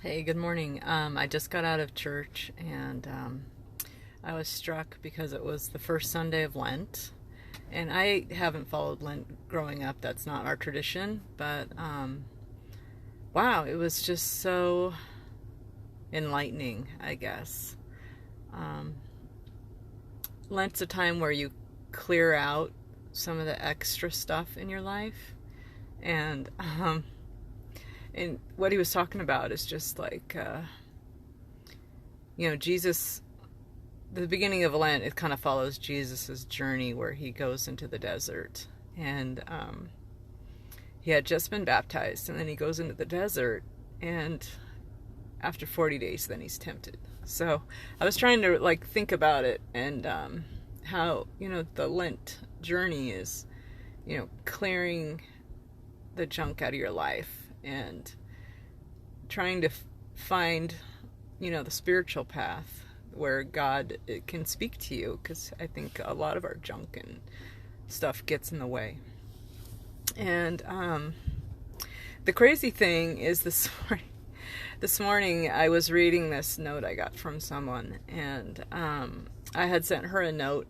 Hey, good morning. I just got out of church and I was struck because it was the first Sunday of Lent. And I haven't followed Lent growing up, that's not our tradition. But wow, it was just so enlightening, I guess. Um, Lent's a time where you clear out some of the extra stuff in your life. And and what he was talking about is just like, Jesus, the beginning of Lent, it kind of follows Jesus's journey where he goes into the desert. And he had just been baptized, and then he goes into the desert, and after 40 days, then he's tempted. So I was trying to like think about it and how, the Lent journey is, clearing the junk out of your life and trying to find, the spiritual path where God can speak to you, because I think a lot of our junk and stuff gets in the way. And the crazy thing is this morning I was reading this note I got from someone, and I had sent her a note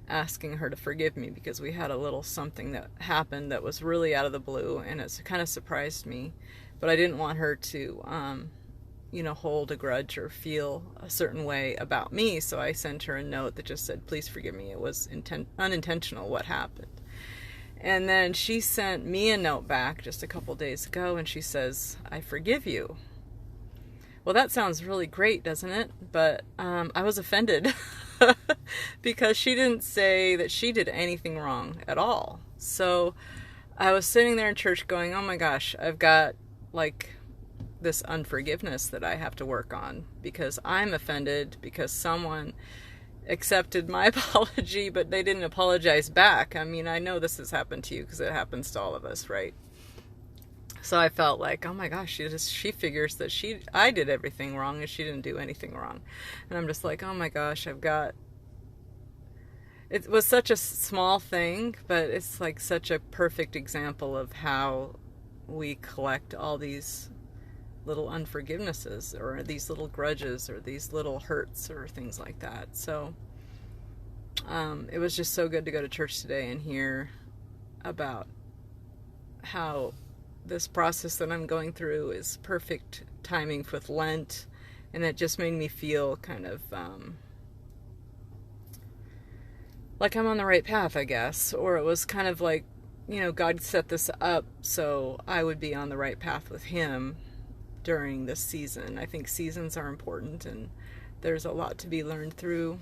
asking her to forgive me because we had a little something that happened that was really out of the blue, and it's kind of surprised me, but I didn't want her to hold a grudge or feel a certain way about me, so I sent her a note that just said, please forgive me, it was unintentional what happened. And then she sent me a note back just a couple days ago, and she says, I forgive you. Well, that sounds really great, doesn't it? But I was offended because she didn't say that she did anything wrong at all. So I was sitting there in church going, oh my gosh, I've got like this unforgiveness that I have to work on because I'm offended because someone accepted my apology, but they didn't apologize back. I mean, I know this has happened to you because it happens to all of us, right? So I felt like, oh my gosh, she figures that I did everything wrong and she didn't do anything wrong. And I'm just like, oh my gosh, it was such a small thing, but it's like such a perfect example of how we collect all these little unforgivenesses or these little grudges or these little hurts or things like that. So it was just so good to go to church today and hear about how this process that I'm going through is perfect timing with Lent, and it just made me feel kind of like I'm on the right path, I guess. Or it was kind of like, God set this up so I would be on the right path with him during this season. I think seasons are important, and there's a lot to be learned through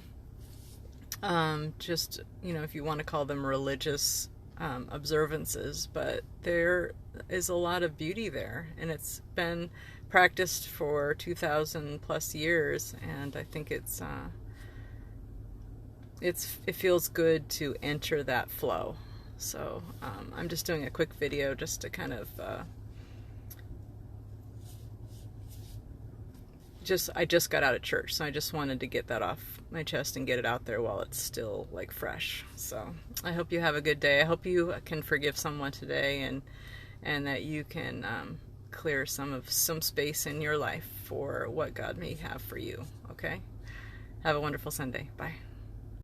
just, if you want to call them religious observances, but there is a lot of beauty there, and it's been practiced for 2,000 plus years, and I think it feels good to enter that flow. So I'm just doing a quick video just to kind of I just got out of church, so I just wanted to get that off my chest and get it out there while it's still like fresh. So I hope you have a good day. I hope you can forgive someone today, and that you can clear some space in your life for what God may have for you. Okay? Have a wonderful Sunday. Bye.